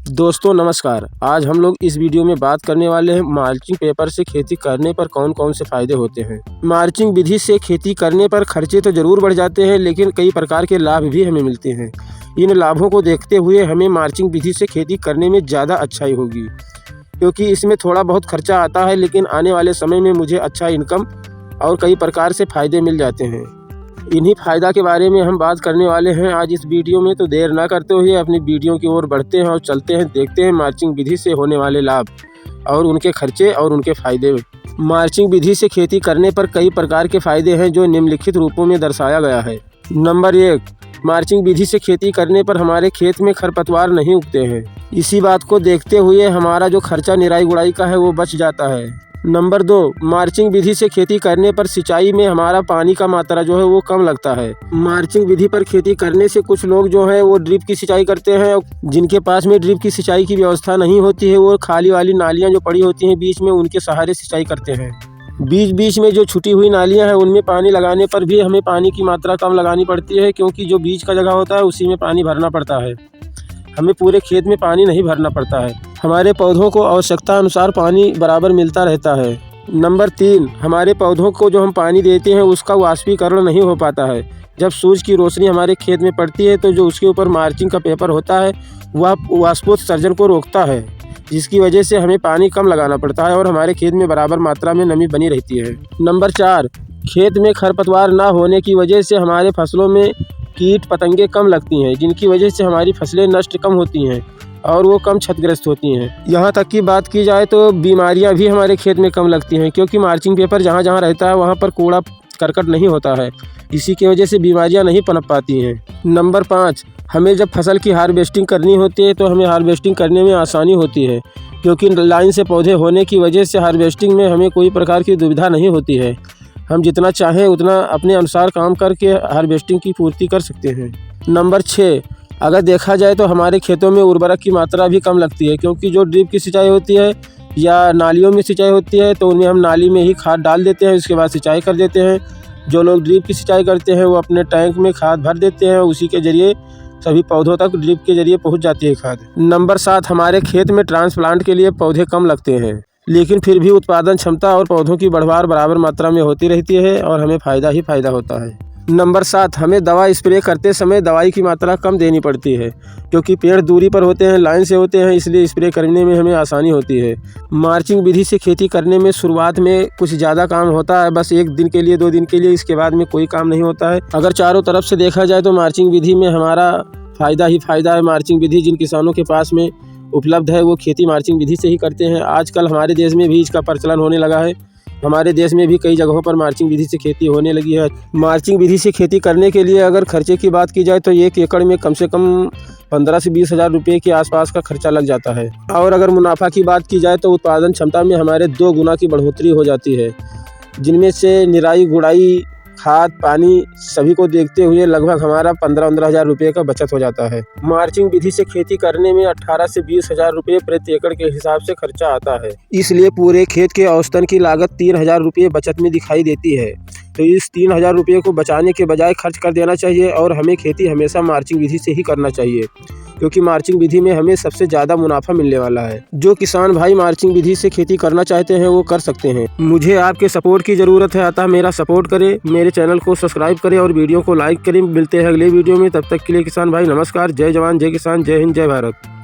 दोस्तों नमस्कार। आज हम लोग इस वीडियो में बात करने वाले हैं माल्चिंग पेपर से खेती करने पर कौन कौन से फायदे होते हैं। माल्चिंग विधि से खेती करने पर खर्चे तो ज़रूर बढ़ जाते हैं, लेकिन कई प्रकार के लाभ भी हमें मिलते हैं। इन लाभों को देखते हुए हमें माल्चिंग विधि से खेती करने में ज़्यादा अच्छाई होगी, क्योंकि इसमें थोड़ा बहुत खर्चा आता है, लेकिन आने वाले समय में मुझे अच्छा इनकम और कई प्रकार से फ़ायदे मिल जाते हैं। इन्हीं फ़ायदा के बारे में हम बात करने वाले हैं आज इस वीडियो में। तो देर ना करते हुए अपनी वीडियो की ओर बढ़ते हैं और चलते हैं, देखते हैं माल्चिंग विधि से होने वाले लाभ और उनके खर्चे और उनके फ़ायदे। माल्चिंग विधि से खेती करने पर कई प्रकार के फ़ायदे हैं जो निम्नलिखित रूपों में दर्शाया गया है। नंबर 1, माल्चिंग विधि से खेती करने पर हमारे खेत में खरपतवार नहीं उगते हैं। इसी बात को देखते हुए हमारा जो खर्चा निराई गुड़ाई का है वो बच जाता है। नंबर 2, माल्चिंग विधि से खेती करने पर सिंचाई में हमारा पानी का मात्रा जो है वो कम लगता है। माल्चिंग विधि पर खेती करने से कुछ लोग जो है वो ड्रिप की सिंचाई करते हैं। जिनके पास में ड्रिप की सिंचाई की व्यवस्था नहीं होती है, वो खाली वाली नालियाँ जो पड़ी होती हैं बीच में, उनके सहारे सिंचाई करते हैं। बीच बीच में जो छुटी हुई नालियाँ हैं उनमें पानी लगाने पर भी हमें पानी की मात्रा कम लगानी पड़ती है, क्योंकि जो बीच का जगह होता है उसी में पानी भरना पड़ता है। हमें पूरे खेत में पानी नहीं भरना पड़ता है। हमारे पौधों को आवश्यकता अनुसार पानी बराबर मिलता रहता है। नंबर 3, हमारे पौधों को जो हम पानी देते हैं उसका वाष्पीकरण नहीं हो पाता है। जब सूरज की रोशनी हमारे खेत में पड़ती है तो जो उसके ऊपर माल्चिंग का पेपर होता है वह वाष्पोत्सर्जन को रोकता है, जिसकी वजह से हमें पानी कम लगाना पड़ता है और हमारे खेत में बराबर मात्रा में नमी बनी रहती है। नंबर 4, खेत में खरपतवार ना होने की वजह से हमारे फसलों में कीट पतंगे कम लगती हैं, जिनकी वजह से हमारी फसलें नष्ट कम होती हैं और वो कम क्षतिग्रस्त होती हैं। यहाँ तक की बात की जाए तो बीमारियाँ भी हमारे खेत में कम लगती हैं, क्योंकि माल्चिंग पेपर जहाँ जहाँ रहता है वहाँ पर कूड़ा करकट नहीं होता है। इसी की वजह से बीमारियाँ नहीं पनप पाती हैं। नंबर 5, हमें जब फसल की हार्वेस्टिंग करनी होती है तो हमें हार्वेस्टिंग करने में आसानी होती है, क्योंकि लाइन से पौधे होने की वजह से हार्वेस्टिंग में हमें कोई प्रकार की दुविधा नहीं होती है। हम जितना चाहें उतना अपने अनुसार काम करके हार्वेस्टिंग की पूर्ति कर सकते हैं। नंबर 6, अगर देखा जाए तो हमारे खेतों में उर्वरक की मात्रा भी कम लगती है, क्योंकि जो ड्रिप की सिंचाई होती है या नालियों में सिंचाई होती है तो उनमें हम नाली में ही खाद डाल देते हैं, उसके बाद सिंचाई कर देते हैं। जो लोग ड्रिप की सिंचाई करते हैं वो अपने टैंक में खाद भर देते हैं, उसी के ज़रिए सभी पौधों तक ड्रिप के ज़रिए पहुँच जाती है खाद। नंबर 7, हमारे खेत में ट्रांसप्लांट के लिए पौधे कम लगते हैं, लेकिन फिर भी उत्पादन क्षमता और पौधों की बढ़वार बराबर मात्रा में होती रहती है और हमें फ़ायदा ही फ़ायदा होता है। नंबर 7, हमें दवा स्प्रे करते समय दवाई की मात्रा कम देनी पड़ती है, क्योंकि पेड़ दूरी पर होते हैं, लाइन से होते हैं, इसलिए स्प्रे करने में हमें आसानी होती है। माल्चिंग विधि से खेती करने में शुरुआत में कुछ ज़्यादा काम होता है, बस 1 दिन के लिए 2 दिन के लिए, इसके बाद में कोई काम नहीं होता है। अगर चारों तरफ से देखा जाए तो माल्चिंग विधि में हमारा फ़ायदा ही फ़ायदा है। माल्चिंग विधि जिन किसानों के पास में उपलब्ध है वो खेती माल्चिंग विधि से ही करते हैं। आजकल हमारे देश में भी इसका प्रचलन होने लगा है। हमारे देश में भी कई जगहों पर माल्चिंग विधि से खेती होने लगी है। माल्चिंग विधि से खेती करने के लिए अगर खर्चे की बात की जाए तो 1 एकड़ में कम से कम 15 से 20 हज़ार रुपये के आसपास का खर्चा लग जाता है। और अगर मुनाफा की बात की जाए तो उत्पादन क्षमता में हमारे 2 गुना की बढ़ोतरी हो जाती है, जिनमें से निराई गुड़ाई, खाद पानी सभी को देखते हुए लगभग हमारा 15-15 हज़ार रुपये का बचत हो जाता है। माल्चिंग विधि से खेती करने में 18 से 20 हज़ार रुपये प्रति एकड़ के हिसाब से खर्चा आता है, इसलिए पूरे खेत के औसतन की लागत 3 हज़ार रुपये बचत में दिखाई देती है। तो इस 3 हज़ार रुपये को बचाने के बजाय खर्च कर देना चाहिए और हमें खेती हमेशा माल्चिंग विधि से ही करना चाहिए, क्योंकि माल्चिंग विधि में हमें सबसे ज़्यादा मुनाफा मिलने वाला है। जो किसान भाई माल्चिंग विधि से खेती करना चाहते हैं वो कर सकते हैं। मुझे आपके सपोर्ट की ज़रूरत है, अतः मेरा सपोर्ट करें, मेरे चैनल को सब्सक्राइब करें और वीडियो को लाइक करें। मिलते हैं अगले वीडियो में, तब तक के लिए किसान भाई नमस्कार। जय जवान, जय किसान, जय हिंद, जय भारत।